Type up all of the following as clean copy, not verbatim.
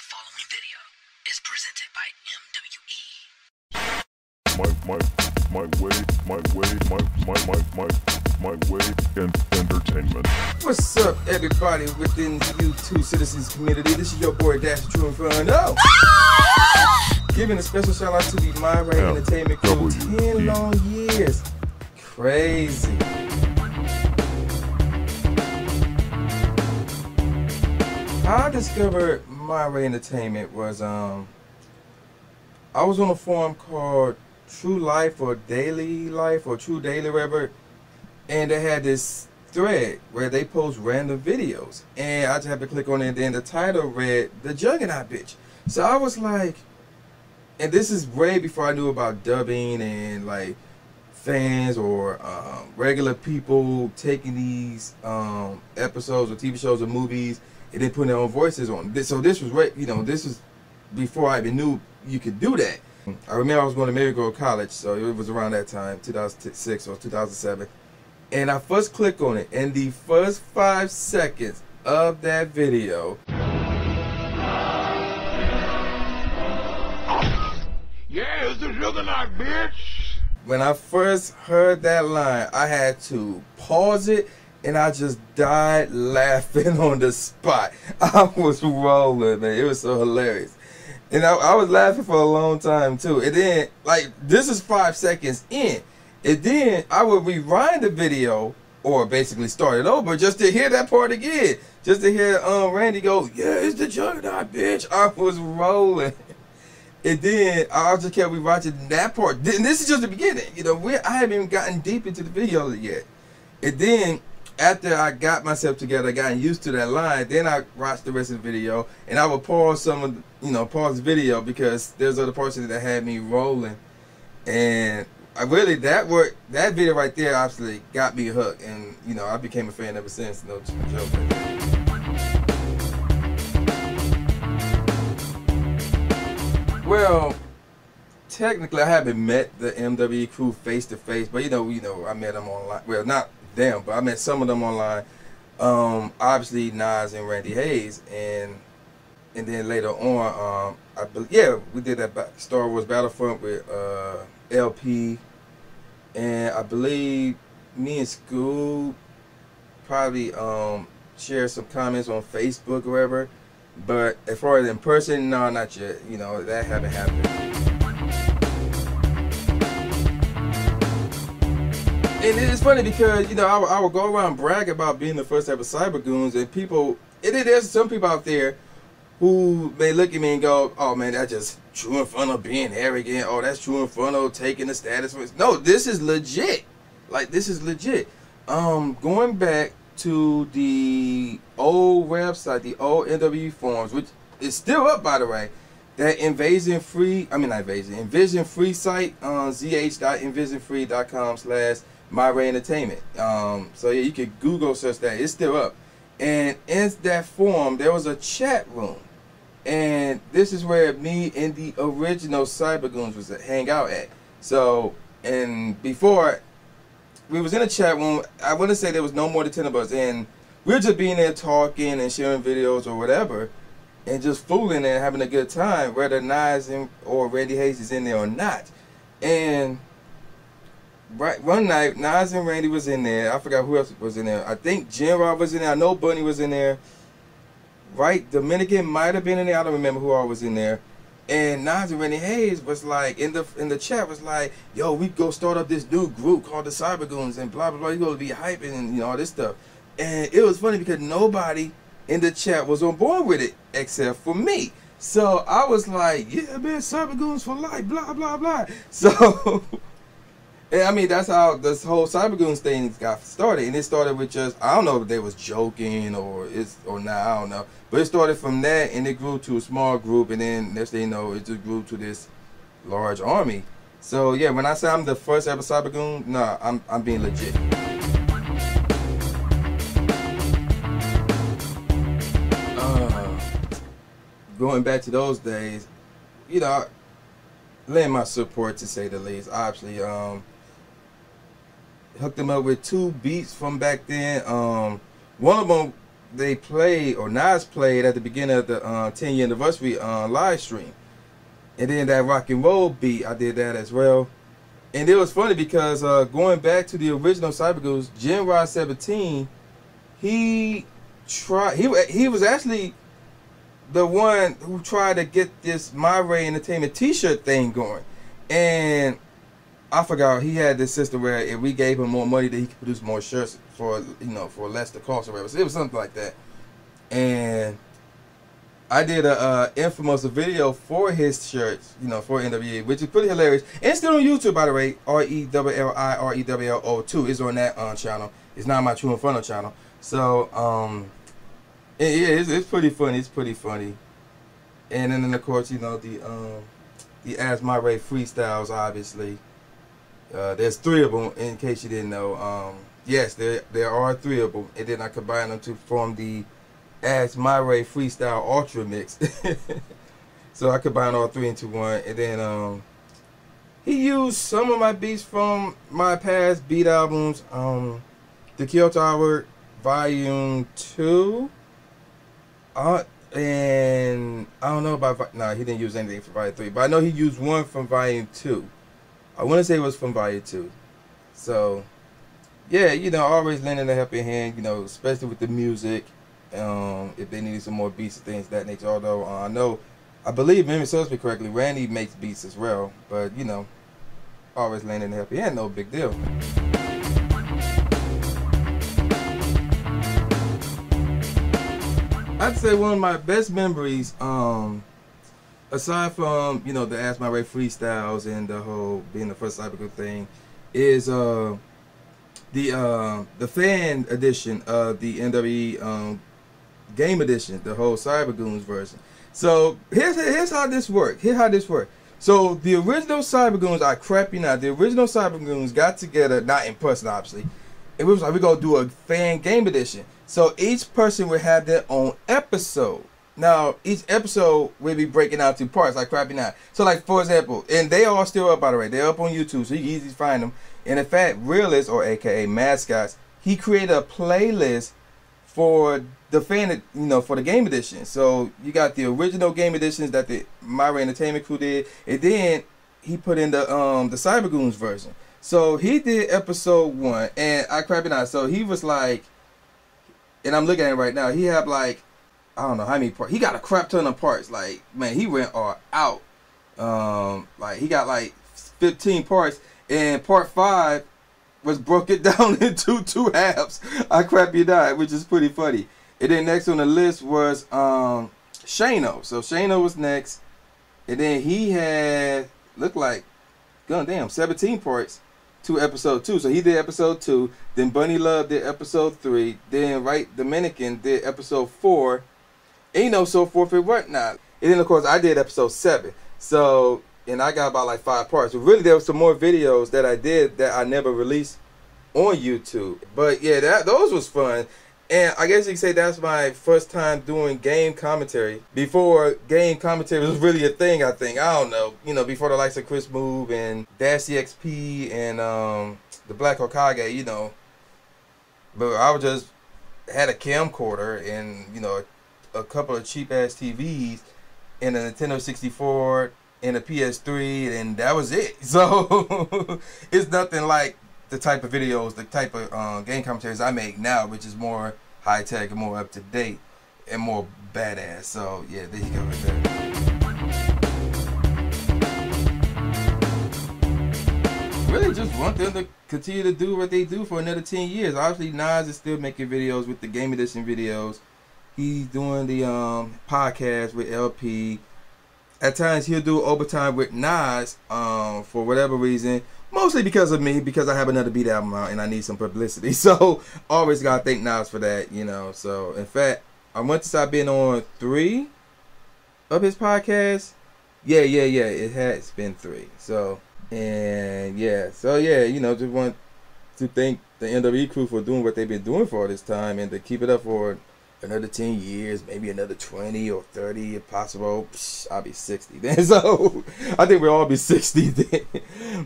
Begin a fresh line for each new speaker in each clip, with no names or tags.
following video is presented by MWE.
Entertainment.
What's up, everybody within the YouTube citizens community? This is your boy Tru Inferno. Giving a special shout out to the My Way Entertainment crew. 10 long years. Crazy. How I discovered My Way Entertainment was I was on a forum called True Life or Daily Life or True Daily, whatever, and they had this thread where they post random videos, and I just had to click on it, and then the title read "The Juggernaut Bitch." So I was like, and this is way before I knew about dubbing and like fans or regular people taking these episodes or TV shows or movies and then putting their own voices on. So this was right, this was before I even knew you could do that. I remember I was going to Marygrove College, so it was around that time, 2006 or 2007. And I first clicked on it, and the first 5 seconds of that video,
Yeah, it's the Juggernaut, bitch.
when I first heard that line, I had to pause it, and I just died laughing on the spot. I was rolling, man. It was so hilarious. And I was laughing for a long time, too. And then, like, this is 5 seconds in. And then I would rewind the video, or basically start it over, just to hear that part again. Just to hear Randy go, "Yeah, it's the Juggernaut, bitch." I was rolling. And then I just kept rewatching that part. And this is just the beginning. I haven't even gotten deep into the video yet. And then, after I got myself together, gotten used to that line, then I watched the rest of the video, and I would pause pause the video because there's other parts of it that had me rolling. And I really, that video right there obviously got me hooked, and I became a fan ever since. No joke. Well, technically I haven't met the MWE crew face to face, but I met them online. Well, not them, but I met some of them online. Obviously Nas and Randy Hayes, and then later on, we did that Star Wars Battlefront with LP, and I believe me and School probably shared some comments on Facebook or whatever. But as far as in person, no, not yet. That haven't happened. And it's funny because, I would go around brag about being the first ever Cyber Goons, and there's some people out there who may look at me and go, "Oh man, that's just Tru Inferno being arrogant. Oh, that's Tru Inferno taking the status." No, this is legit. Like, this is legit. Going back to the old website, the old NWE forums, which is still up, by the way, that Envision Free site on zh.envisionfree.com/MyRayEntertainment. So yeah, you could Google search that. It's still up. And in that forum, there was a chat room. And this is where me and the original Cyber Goons was hang out at. So, and before, we was in a chat room. I wouldn't say there was no more than 10 of us. And we were just being there talking and sharing videos or whatever. And just fooling and having a good time, whether Nas or Randy Hayes is in there or not. And one night, Nas and Randy was in there. I forgot who else was in there. I think J-Rob was in there. I know Bunny was in there. Right? Dominican might have been in there. I don't remember who all was in there. And Nas and Randy Hayes was like, in the chat was like, "Yo, we go start up this new group called the Cyber Goons and blah, blah, blah. You going to be hyping and all this stuff." And it was funny because nobody in the chat was on board with it except for me. So I was like, "Yeah, man, Cyber Goons for life, blah, blah, blah." So, and I mean, that's how this whole Cyber Goons thing got started. And it started with just, I don't know if they was joking or not, I don't know. But it started from that, and it grew to a small group, and then next thing you know, it just grew to this large army. So yeah, when I say I'm the first ever Cyber Goon, nah, I'm being legit. Going back to those days, lend my support to say the least. I actually hooked them up with 2 beats from back then. One of them they played, or Nas played at the beginning of the 10-year anniversary live stream. And then that rock and roll beat, I did that as well. And it was funny because going back to the original Cybergoons, Gen Rod 17, he was actually the one who tried to get this My Ray Entertainment t-shirt thing going. And I forgot, he had this system where if we gave him more money, that he could produce more shirts for, you know, for less the cost or whatever. So it was something like that. And I did a infamous video for his shirts, you know, for NWA, which is pretty hilarious. And it's still on YouTube, by the way. RELLIREWLO2 is on that channel. It's not my Tru Inferno channel. So, yeah, it's pretty funny. It's pretty funny. And then, of course, you know, the Ask My Ray freestyles, obviously. There's 3 of them, in case you didn't know. Yes, there are 3 of them. And then I combined them to form the Ask My Ray Freestyle Ultra Mix. So I combined all 3 into one. And then he used some of my beats from my past beat albums. The Kyoto Hour Volume 2. And I don't know about, no, he didn't use anything from Volume 3. But I know he used one from Volume 2. I want to say it was from Volume 2. So, yeah, you know, always lending a helping hand, you know, especially with the music. If they needed some more beats and things of that nature. Although I believe, if memory serves me correctly, Randy makes beats as well. But you know, always lending a helping hand, no big deal. I'd say one of my best memories, aside from, you know, the Ask My Ray freestyles and the whole being the first Cybergoon thing, is the fan edition of the NWE game edition, the whole Cybergoons version. So here's how this worked. So the original Cybergoons, I crap you not, the original Cybergoons got together, not in person obviously. It was like, we're gonna do a fan game edition. So each person would have their own episode. Now each episode will be breaking out into parts, like crap you not. So like, for example, and they are still up, by the way, they're up on YouTube, so you can easily find them. And in fact, Realist, or aka Mascots, he created a playlist for the fan, you know, for the game edition. So you got the original game editions that the My Ray Entertainment crew did, and then he put in the Cybergoons version. So he did episode 1, and I crap it out. So he was like, and I'm looking at it right now, he had like, I don't know how many parts. He got a crap ton of parts. Like, man, he went all out. Like he got like 15 parts, and part 5 was broken down into 2 halves. I crap you not, which is pretty funny. And then next on the list was Shano. So Shano was next. And then he had, looked like, goddamn, 17 parts to episode 2. So he did episode 2. Then Bunny Love did episode 3. Then Right Dominican did episode 4. And you know, so forth and whatnot. And then of course I did episode 7. So, and I got about like 5 parts. So really there was some more videos that I did that I never released on YouTube. But yeah, those was fun. And I guess you could say that's my first time doing game commentary. Before game commentary was really a thing, I think. I don't know. You know, before the likes of Chris Move and Dash EXP and the Black Hokage, you know. But I was just had a camcorder and, you know, a couple of cheap ass TVs and a Nintendo 64 and a PS3, and that was it. So it's nothing like the type of videos, the type of game commentaries I make now, which is more high tech and more up to date and more badass. So yeah, there you go with that. Really just want them to continue to do what they do for another 10 years. Obviously Nas is still making videos with the game edition videos. He's doing the podcast with LP. At times he'll do overtime with Nas for whatever reason. Mostly because of me, because I have another beat album out and I need some publicity. So always gotta thank Nas for that, you know. So in fact, I went to start being on 3 of his podcasts. Yeah, it has been 3. So, and yeah, so yeah, you know, just want to thank the NWE crew for doing what they've been doing for all this time, and to keep it up for another 10 years, maybe another 20 or 30 if possible. Psh, I'll be 60 then. So I think we'll all be 60 then.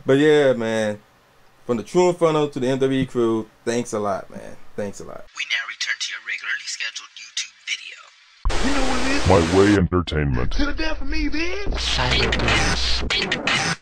But yeah, man, from the Tru Inferno to the NWE crew, thanks a lot, man. Thanks a lot.
We now return to your regularly scheduled scheduled YouTube video.
You know what it is?
My Way Entertainment.
To the death of me, bitch.
Silent Blast.